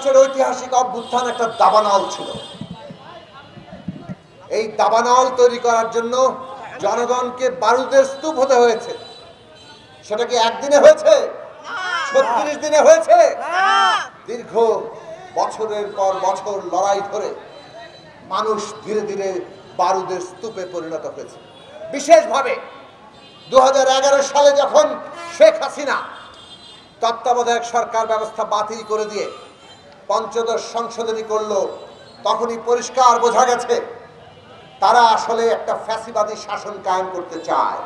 আগস্টের ঐতিহাসিক অভ্যুত্থান একটা দাবানল ছিল। এই দাবানল তৈরি করার জন্য জনগণকে বারুদের স্তূপ হতে হয়েছে। সেটা কি একদিনে হয়েছে? 36 দিনে হয়েছে? দীর্ঘ বছরের পর বছর লড়াই করে মানুষ ধীরে ধীরে বারুদের স্তূপে পরিণত হয়েছে। বিশেষভাবে 2011 সালে যখন শেখ হাসিনা তত্ত্বাবধায়ক সরকার ব্যবস্থা বাতিল করে দিয়ে পঞ্চদশ সংশোধনী করলো, তখনই পরিষ্কার বোঝা গেছে তারা আসলে একটা ফ্যাসিবাদী শাসন কায়েম করতে চায়,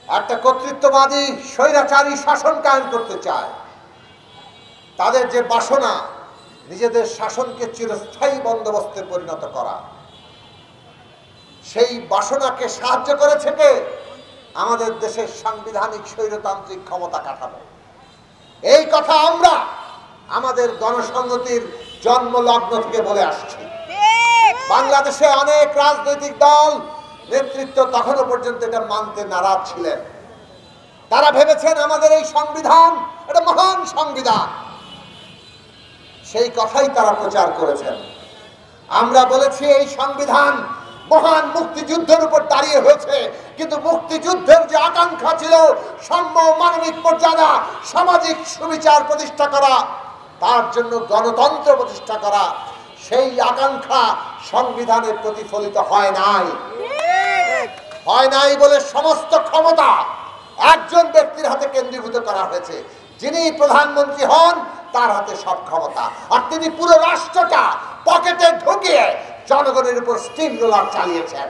একটা কর্তৃত্ববাদী স্বৈরাচারী শাসন কায়েম করতে চায়। তাদের যে বাসনা নিজেদের শাসনকে চিরস্থায়ী বন্দোবস্তে পরিণত করা, সেই বাসনাকে সাহায্য করেছে কে? আমাদের দেশের সাংবিধানিক স্বৈরতান্ত্রিক ক্ষমতা কাঠামো। এই কথা আমরা আমাদের গণসংহতির জন্মলগ্ন থেকে বলে আসছি। বাংলাদেশে অনেক রাজনৈতিক দল নেতৃত্ব তখনও পর্যন্ত এটা মানতে নারাজ ছিলেন। তারা ভেবেছেন আমাদের এই সংবিধান একটা মহান সংবিধান, সেই কথাই তারা প্রচার করেছেন। আমরা বলেছি এই সংবিধান মহান মুক্তিযুদ্ধের উপর দাঁড়িয়ে হয়েছে, কিন্তু মুক্তিযুদ্ধের যে আকাঙ্ক্ষা ছিল সাম্য, মানবিক মর্যাদা, সামাজিক সুবিচার প্রতিষ্ঠা করা, তার জন্য গণতন্ত্র প্রতিষ্ঠা করা, সেই আকাঙ্ক্ষা সংবিধানে প্রতিফলিত হয় নাই বলে সমস্ত ক্ষমতা একজন ব্যক্তির হাতে কেন্দ্রীভূত করা হয়েছে। যিনি প্রধানমন্ত্রী হন তার হাতে সব ক্ষমতা, আর তিনি পুরো রাষ্ট্রটা পকেটে ঢুকিয়ে জনগণের উপর স্টিম রোলার চালিয়েছেন।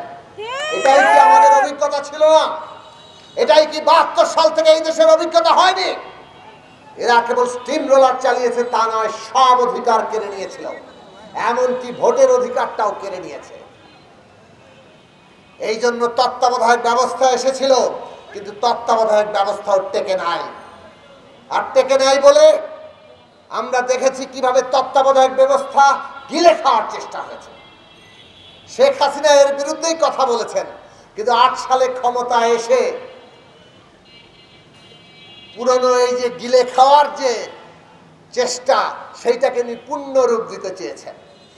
এটাই কি আমাদের অভিজ্ঞতা ছিল না? এটাই কি 72 সাল থেকে এই দেশের অভিজ্ঞতা হয়নি? এরা কেবল স্টিম রোলার চালিয়েছে তা নয়, সব অধিকার কেড়ে নিয়েছিল, এমনকি ভোটের অধিকারটাও কেড়ে নিয়েছে। এই জন্য তত্ত্বাবধায়ক ব্যবস্থা এসেছিল, কিন্তু তত্ত্বাবধায়ক ব্যবস্থাও টেকে নাই। আর টেকে নাই বলে আমরা দেখেছি কিভাবে তত্ত্বাবধায়ক ব্যবস্থা গিলে খাওয়ার চেষ্টা হয়েছে। শেখ হাসিনা এর বিরুদ্ধেই কথা বলেছেন, কিন্তু 8 সালে ক্ষমতায় এসে পুরনো এই যে গিলে খাওয়ার যে চেষ্টা, সেইটাকে পূর্ণ রূপ দিতে চেয়েছেন।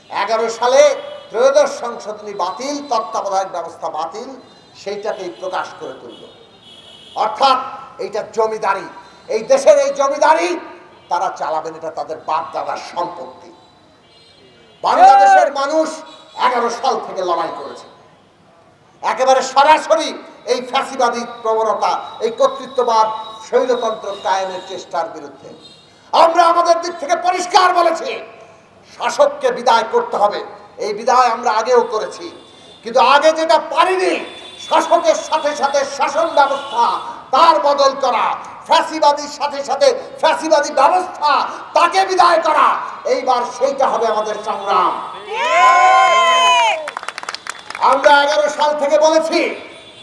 11 সালে ত্রয়োদশ সংশোধনী বাতিল, তত্ত্বাবধায়ক ব্যবস্থা বাতিল, সেইটাকেই প্রকাশ করে তুলল। অর্থাৎ এইটা জমিদারি, এই দেশের এই জমিদারি তারা চালাবেন, এটা তাদের বাপ দাদার সম্পত্তি। বাংলাদেশের মানুষ 11 সাল থেকে লড়াই করেছে একেবারে সরাসরি এই ফ্যাসিবাদী প্রবণতা, এই কর্তৃত্ববাদ, স্বৈরতন্ত্র কায়েমের চেষ্টার বিরুদ্ধে। আমরা আমাদের দিক থেকে পরিষ্কার বলেছি শাসককে বিদায় করতে হবে। এই বিদায় আমরা আগেও করেছি, কিন্তু আগে যেটা পারিনি শাসকের সাথে সাথে শাসন ব্যবস্থা তার বদল করা, ফ্যাসিবাদীর সাথে সাথে ফ্যাসিবাদী ব্যবস্থা তাকে বিদায় করা, এইবার সেইটা হবে আমাদের সংগ্রাম। আমরা 11 সাল থেকে বলেছি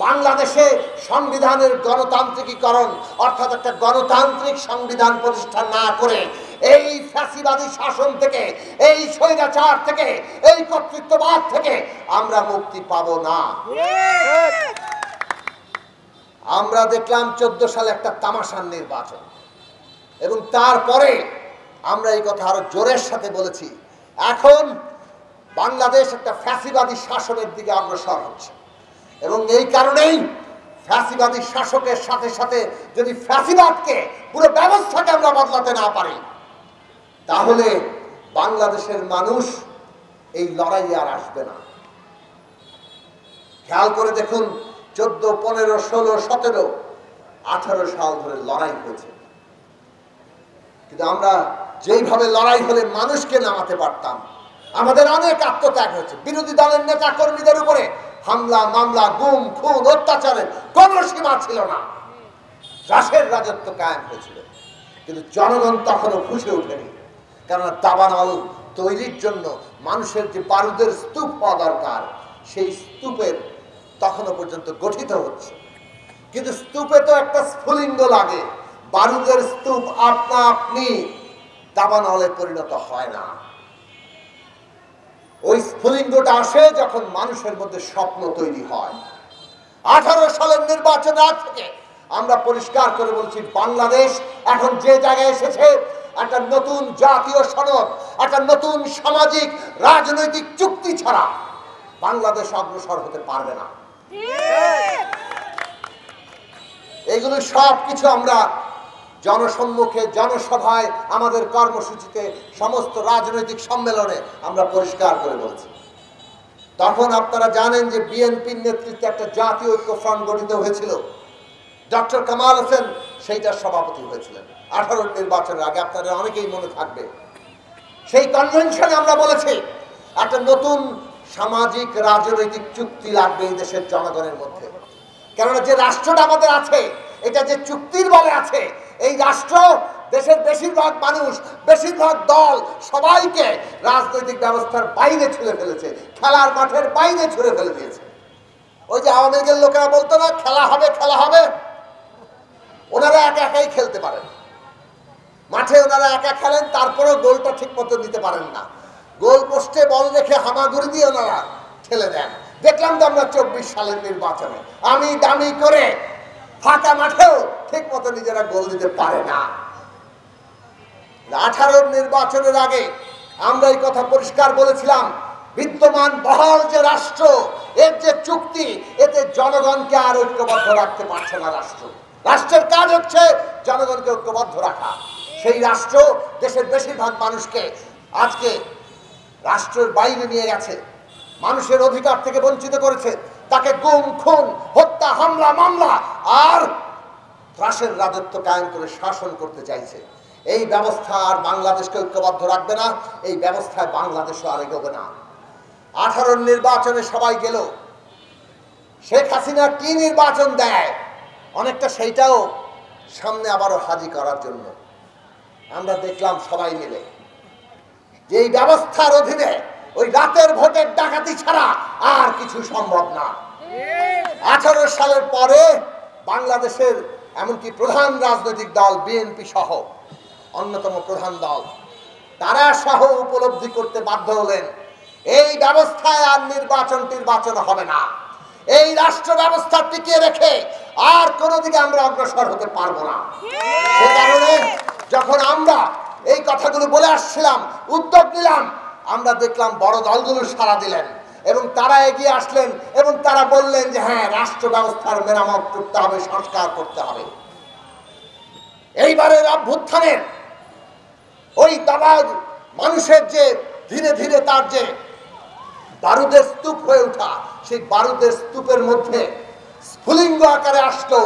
বাংলাদেশে সংবিধানের গণতান্ত্রিকীকরণ, অর্থাৎ একটা গণতান্ত্রিক সংবিধান প্রতিষ্ঠা না করে এই ফ্যাসিবাদী শাসন থেকে, এই স্বৈরাচার থেকে, এই কর্তৃত্ববাদ থেকে আমরা মুক্তি পাবো না। আমরা দেখলাম 14 সালে একটা তামাশার নির্বাচন, এবং তারপরে আমরা এই কথা আরো জোরের সাথে বলেছি এখন বাংলাদেশ একটা ফ্যাসিবাদী শাসনের দিকে অগ্রসর হচ্ছে। এবং এই কারণেই ফ্যাসিবাদী শাসকের সাথে সাথে যদি ফ্যাসিবাদকে, পুরো ব্যবস্থাকে আমরা বদলাতে না পারি, তাহলে বাংলাদেশের মানুষ এই লড়াই আর আসবে না। খেয়াল করে দেখুন, 14, 15, 16, 17, 18 সাল ধরে লড়াই হয়েছে, কিন্তু আমরা যেইভাবে লড়াই হলে মানুষকে নামাতে পারতাম, আমাদের অনেক আত্মত্যাগ হয়েছে। বিরোধী দলের নেতা কর্মীদের উপরে হামলা, মামলা, গুম, খুন, অত্যাচারের কোনো সীমা ছিল না। রাশের রাজত্ব কায়েম হয়েছিল, কিন্তু জনগণ তখনও ফুঁসে ওঠেনি। কেননা দাবানল তৈরির জন্য মানুষের যে বারুদের স্তূপ হওয়া দরকার, সেই স্তূপের তখনও পর্যন্ত গঠিত হচ্ছে। কিন্তু স্তূপে তো একটা স্ফুলিঙ্গ লাগে, বারুদের স্তূপ আপনা আপনি দাবানলে পরিণত হয় না। ওই স্ফুলিঙ্গটা আসে যখন মানুষের মধ্যে স্বপ্ন তৈরি হয়। 18 সালের নির্বাচনের আগ থেকে আমরা পরিষ্কার করে বলছি, বাংলাদেশ এখন যে জায়গায় এসেছে, একটা নতুন জাতীয় সনদ, একটা নতুন সামাজিক রাজনৈতিক চুক্তি ছাড়া বাংলাদেশ অগ্রসর হতে পারবে না। এগুলো সব কিছু আমরা জনসম্মুখে, জনসভায়, আমাদের কর্মসূচিতে, সমস্ত রাজনৈতিক সম্মেলনে আমরা পরিষ্কার করে বলছি। তখন আপনারা জানেন যে বিএনপির নেতৃত্বে একটা জাতীয় ঐক্য ফ্রন্ট গঠিত হয়েছিল। ডক্টর কামাল হোসেন সেইটার সভাপতি হয়েছিলেন 18 নির্বাচনের আগে, আপনাদের অনেকেই মনে থাকবে। সেই কনভেনশনে আমরা বলেছি একটা নতুন সামাজিক রাজনৈতিক চুক্তি লাগবে এই দেশের জনগণের মধ্যে। কেননা যে রাষ্ট্রটা আমাদের আছে, এটা যে চুক্তির বলে আছে, এই রাষ্ট্র দেশের বেশিরভাগ মানুষ, বেশিরভাগ দল সবাইকে রাজনৈতিক ব্যবস্থার বাইরে ছুঁড়ে ফেলেছে, খেলার মাঠের বাইরে ছুঁড়ে ফেলে দিয়েছে। ওই যে আওয়ামী লীগের লোকেরা বলতো না, খেলা হবে খেলা হবে, ওনারা একা একাই খেলতে পারেন, মাঠে ওনারা একা খেলেন, তারপরেও গোলটা ঠিক মতো দিতে পারেন না, গোল পোস্টে বল রেখে হামাগুড়ি দিয়ে ওনারা ঠেলে দেন। দেখলাম তো আমরা 24 সালের নির্বাচনে আমি দামি করে ফাঁকা মাঠেও ঠিক মতো নিজেরা গোল দিতে পারে না। 18 নির্বাচনের আগে আমরা এই কথা পরিষ্কার বলেছিলাম, বিদ্যমান বহাল যে রাষ্ট্র, এর যে চুক্তি, এতে জনগণকে আর ঐক্যবদ্ধ রাখতে পারছে না রাষ্ট্র। রাষ্ট্রের কাজ হচ্ছে জনগণকে ঐক্যবদ্ধ রাখা। সেই রাষ্ট্র দেশের বেশিরভাগ মানুষকে আজকে রাষ্ট্রের বাইরে নিয়ে গেছে, মানুষের অধিকার থেকে বঞ্চিত করেছে, তাকে গুম, খুন, হত্যা, হামলা, মামলা আর ত্রাসের রাজত্ব কায়েম করে শাসন করতে চাইছে। এই ব্যবস্থা আর বাংলাদেশকে ঐক্যবদ্ধ রাখবে না, এই ব্যবস্থায় বাংলাদেশও আর এগোবে না। 18 নির্বাচনে সবাই গেল, শেখ হাসিনা কি নির্বাচন দেয়, অনেকটা সেইটাও সামনে আবারও হাজির করার জন্য আমরা দেখলাম সবাই মিলে যে এই ব্যবস্থার অধীনে ওই রাতের ভোটের ডাকাতি ছাড়া আর কিছু সম্ভব না। 18 সালের পরে বাংলাদেশের এমনকি প্রধান রাজনৈতিক দল বিএনপি সহ অন্যতম প্রধান দল, তারা সহ উপলব্ধি করতে বাধ্য হলেন এই ব্যবস্থায় আর নির্বাচন হবে না। এই রাষ্ট্র ব্যবস্থা টিকিয়ে রেখে আর কোনো দিকে আমরা অগ্রসর হতে পারবো না। সে কারণে যখন আমরা এই কথাগুলো বলে আসছিলাম, উদ্যোগ নিলাম, আমরা দেখলাম বড় দলগুলো সাড়া দিলেন এবং তারা এগিয়ে আসলেন এবং তারা বললেন যে হ্যাঁ, রাষ্ট্র ব্যবস্থার মেরামত করতে হবে, সংস্কার করতে হবে। এইবারের অভ্যুত্থানের ওই দাবাগ মানুষের যে ধীরে ধীরে তার যে বারুদের স্তূপ হয়ে ওঠা, সেই বারুদের স্তূপের মধ্যে স্ফুলিঙ্গ আকারে আসলো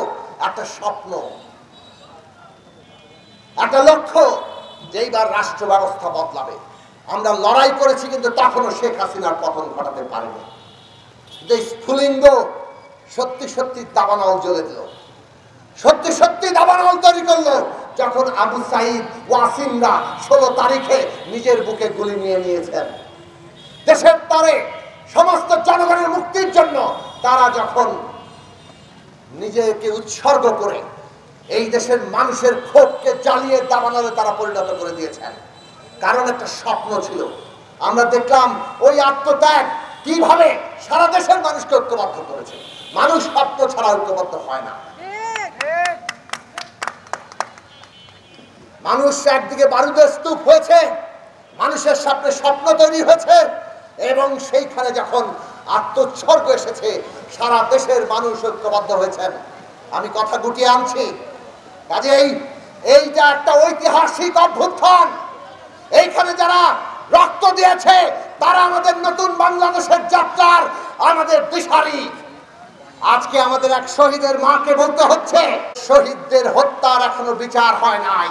একটা স্বপ্ন, একটা লক্ষ্য, যে এইবার রাষ্ট্র ব্যবস্থা বদলাবে। আমরা লড়াই করেছি, কিন্তু তখনও শেখ হাসিনার পতন ঘটাতে পারেনি। যে স্ফুলিঙ্গ সত্যি সত্যি দাবানল জ্বলে দিল, সত্যি সত্যি দাবানল তৈরি করলো যখন আবু সাইদ ওয়াসিমরা 16 তারিখে নিজের বুকে গুলি নিয়ে নিয়েছেন। দেশের তরে সমস্ত জনগণের মুক্তির জন্য তারা যখন নিজেকে উৎসর্গ করে এই দেশের মানুষের ক্ষোভকে জ্বালিয়ে দাবানলে তারা পরিণত করে দিয়েছেন। কারণ একটা স্বপ্ন ছিল। আমরা দেখলাম ওই আত্মত্যাগ কিভাবে সারা দেশের মানুষকে ঐক্যবদ্ধ করেছে। মানুষ স্বপ্ন ছাড়া ঐক্যবদ্ধ হয় না। মানুষ একদিকে বারুদের স্তূপ হয়েছে, মানুষের সামনে স্বপ্ন তৈরি হয়েছে এবং সেইখানে যখন আত্মোৎসর্গ এসেছে, সারা দেশের মানুষ ঐক্যবদ্ধ হয়েছেন। আমি কথা গুটিয়ে আনছি, কাজেই এইটা একটা ঐতিহাসিক অভ্যুত্থান। এইখানে যারা রক্ত দিয়েছে তারা আমাদের নতুন বাংলাদেশের যাত্রার আমাদের দিশারি। আজকে আমাদের এক শহীদের মাকে বলতে হচ্ছে, শহীদদের হত্যার এখনো বিচার হয় নাই,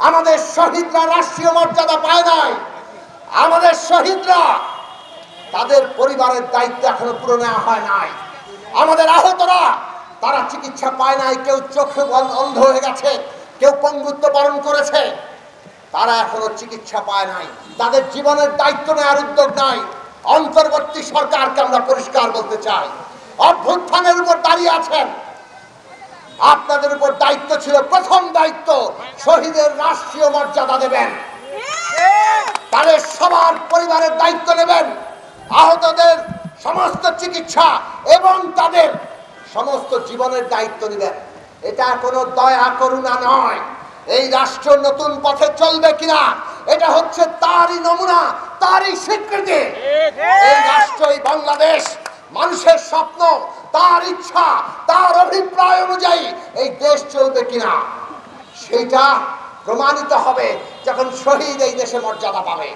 আমাদের শহীদরা রাষ্ট্রীয় মর্যাদা পায় নাই, আমাদের শহীদরা তাদের পরিবারের দায়িত্ব এখনো পুরো নেওয়া হয় নাই, আমাদের আহতরা তারা চিকিৎসা পায় নাই, কেউ চোখে অন্ধ হয়ে গেছে, কেউ পঙ্গুত্ব বরণ করেছে, তারা এখনো চিকিৎসা পায় নাই, তাদের জীবনের দায়িত্ব নেওয়ার উদ্যোগ নাই। অন্তর্বর্তী সরকারকে আমরা পরিষ্কার বলতে চাই, অভ্যুত্থানের উপর দাঁড়িয়ে আছেন, আপনাদের উপর দায়িত্ব ছিল, প্রথম দায়িত্ব শহীদের রাষ্ট্রীয় মর্যাদা দেবেন, তাদের সবার পরিবারের দায়িত্ব নেবেন, আহতদের সমস্ত চিকিৎসা এবং তাদের সমস্ত জীবনের দায়িত্ব নেবেন। এটা কোনো দয়া করুণা নয়। এই রাষ্ট্র নতুন পথে চলবে কিনা এটা হচ্ছে তারই নমুনা, তারই স্বীকৃতি। এই রাষ্ট্রই বাংলাদেশ, মানুষের স্বপ্ন, তার ইচ্ছা, তার অভিপ্রায় অনুযায়ী এই দেশ চলবে কিনা সেইটা প্রমাণিত হবে যখন শহীদ এই দেশে মর্যাদা পাবে।